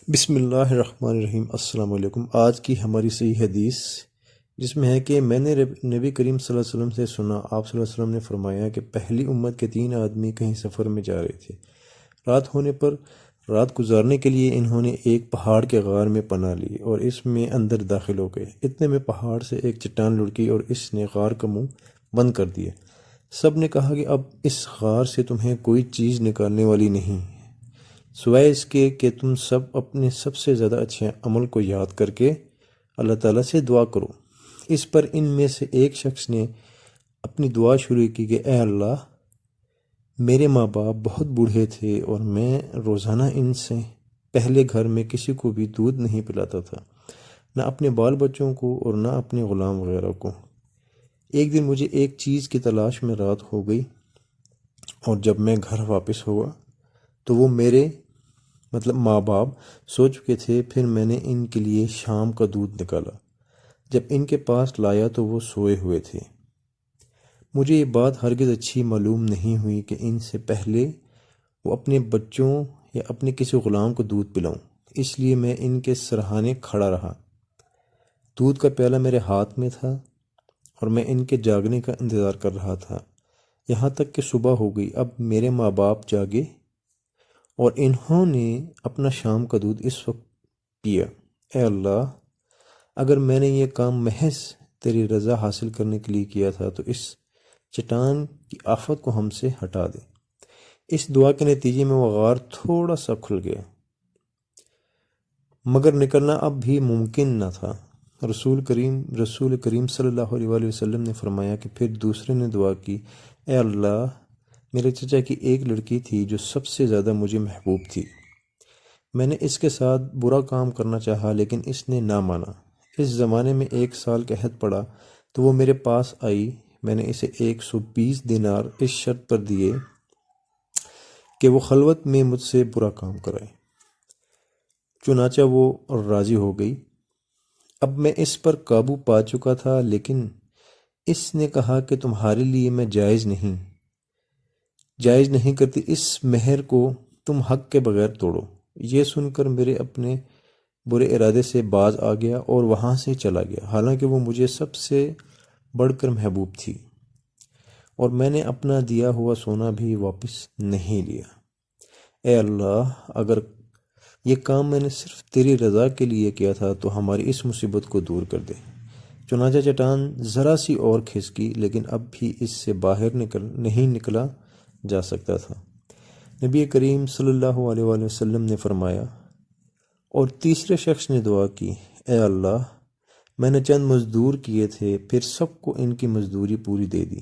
بسم اللہ الرحمن الرحیم۔ السلام علیکم۔ آج کی ہماری صحیح حدیث جس میں ہے کہ میں نے نبی کریم صلی اللہ علیہ وسلم سے سنا، آپ صلی اللہ علیہ وسلم نے فرمایا کہ پہلی امت کے 3 آدمی کہیں سفر میں جا رہے تھے۔ رات ہونے پر رات گزارنے کے لیے انہوں نے ایک پہاڑ کے غار میں پناہ لی اور اس میں اندر داخل ہو گئے۔ اتنے میں پہاڑ سے ایک چٹان لڑکی اور اس نے غار کا منہ بند کر دیا۔ سب نے کہا کہ اب اس غار سے تمہیں کوئی چیز نکالنے والی نہیں سوائے اس کے کہ تم سب اپنے سب سے زیادہ اچھے عمل کو یاد کر کے اللہ تعالیٰ سے دعا کرو۔ اس پر ان میں سے ایک شخص نے اپنی دعا شروع کی کہ اے اللہ، میرے ماں باپ بہت بوڑھے تھے اور میں روزانہ ان سے پہلے گھر میں کسی کو بھی دودھ نہیں پلاتا تھا، نہ اپنے بال بچوں کو اور نہ اپنے غلام وغیرہ کو۔ ایک دن مجھے ایک چیز کی تلاش میں رات ہو گئی اور جب میں گھر واپس ہوا تو وہ میرے ماں باپ سو چکے تھے۔ پھر میں نے ان کے لیے شام کا دودھ نکالا۔ جب ان کے پاس لایا تو وہ سوئے ہوئے تھے۔ مجھے یہ بات ہرگز اچھی معلوم نہیں ہوئی کہ ان سے پہلے وہ اپنے بچوں یا اپنے کسی غلام کو دودھ پلاؤں، اس لیے میں ان کے سرہانے کھڑا رہا۔ دودھ کا پیالہ میرے ہاتھ میں تھا اور میں ان کے جاگنے کا انتظار کر رہا تھا، یہاں تک کہ صبح ہو گئی۔ اب میرے ماں باپ جاگے اور انہوں نے اپنا شام کا دودھ اس وقت پیا۔ اے اللہ، اگر میں نے یہ کام محض تیری رضا حاصل کرنے کے لیے کیا تھا تو اس چٹان کی آفت کو ہم سے ہٹا دے۔ اس دعا کے نتیجے میں وہ غار تھوڑا سا کھل گیا، مگر نکلنا اب بھی ممکن نہ تھا۔ رسول کریم صلی اللہ علیہ وآلہ وسلم نے فرمایا کہ پھر دوسرے نے دعا کی، اے اللہ، میرے چچا کی ایک لڑکی تھی جو سب سے زیادہ مجھے محبوب تھی۔ میں نے اس کے ساتھ برا کام کرنا چاہا لیکن اس نے نہ مانا۔ اس زمانے میں 1 سال کا عہد پڑا تو وہ میرے پاس آئی۔ میں نے اسے 120 دینار اس شرط پر دیے کہ وہ خلوت میں مجھ سے برا کام کرائے۔ چنانچہ وہ راضی ہو گئی۔ اب میں اس پر قابو پا چکا تھا، لیکن اس نے کہا کہ تمہارے لیے میں جائز نہیں کرتی، اس مہر کو تم حق کے بغیر توڑو۔ یہ سن کر میرے اپنے برے ارادے سے باز آ گیا اور وہاں سے چلا گیا، حالانکہ وہ مجھے سب سے بڑھ کر محبوب تھی، اور میں نے اپنا دیا ہوا سونا بھی واپس نہیں لیا۔ اے اللہ، اگر یہ کام میں نے صرف تیری رضا کے لیے کیا تھا تو ہماری اس مصیبت کو دور کر دے۔ چنانچہ چٹان ذرا سی اور کھسکی، لیکن اب بھی اس سے باہر نہیں نکلا جا سکتا تھا۔ نبی کریم صلی اللہ علیہ وآلہ وسلم نے فرمایا، اور تیسرے شخص نے دعا کی، اے اللہ، میں نے چند مزدور کیے تھے، پھر سب کو ان کی مزدوری پوری دے دی،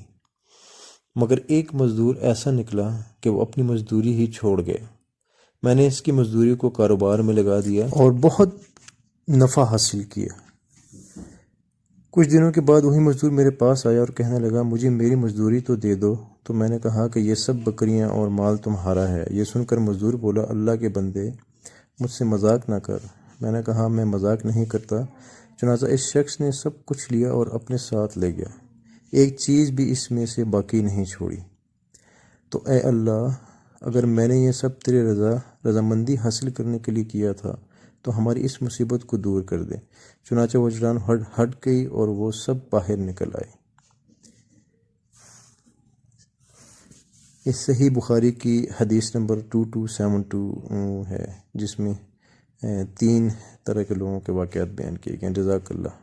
مگر ایک مزدور ایسا نکلا کہ وہ اپنی مزدوری ہی چھوڑ گیا۔ میں نے اس کی مزدوری کو کاروبار میں لگا دیا اور بہت نفع حاصل کیا۔ کچھ دنوں کے بعد وہی مزدور میرے پاس آیا اور کہنے لگا، مجھے میری مزدوری تو دے دو۔ تو میں نے کہا کہ یہ سب بکریاں اور مال تمہارا ہے۔ یہ سن کر مزدور بولا، اللہ کے بندے، مجھ سے مذاق نہ کر۔ میں نے کہا، میں مذاق نہیں کرتا۔ چنانچہ اس شخص نے سب کچھ لیا اور اپنے ساتھ لے گیا، ایک چیز بھی اس میں سے باقی نہیں چھوڑی۔ تو اے اللہ، اگر میں نے یہ سب تیری رضامندی حاصل کرنے کے لیے کیا تھا تو ہماری اس مصیبت کو دور کر دے۔ چنانچہ وہ چٹان ہٹ گئی اور وہ سب باہر نکل آئے۔ اس صحیح بخاری کی حدیث نمبر 2272 ہے، جس میں 3 طرح کے لوگوں کے واقعات بیان کیے گئے ہیں۔ جزاک اللہ۔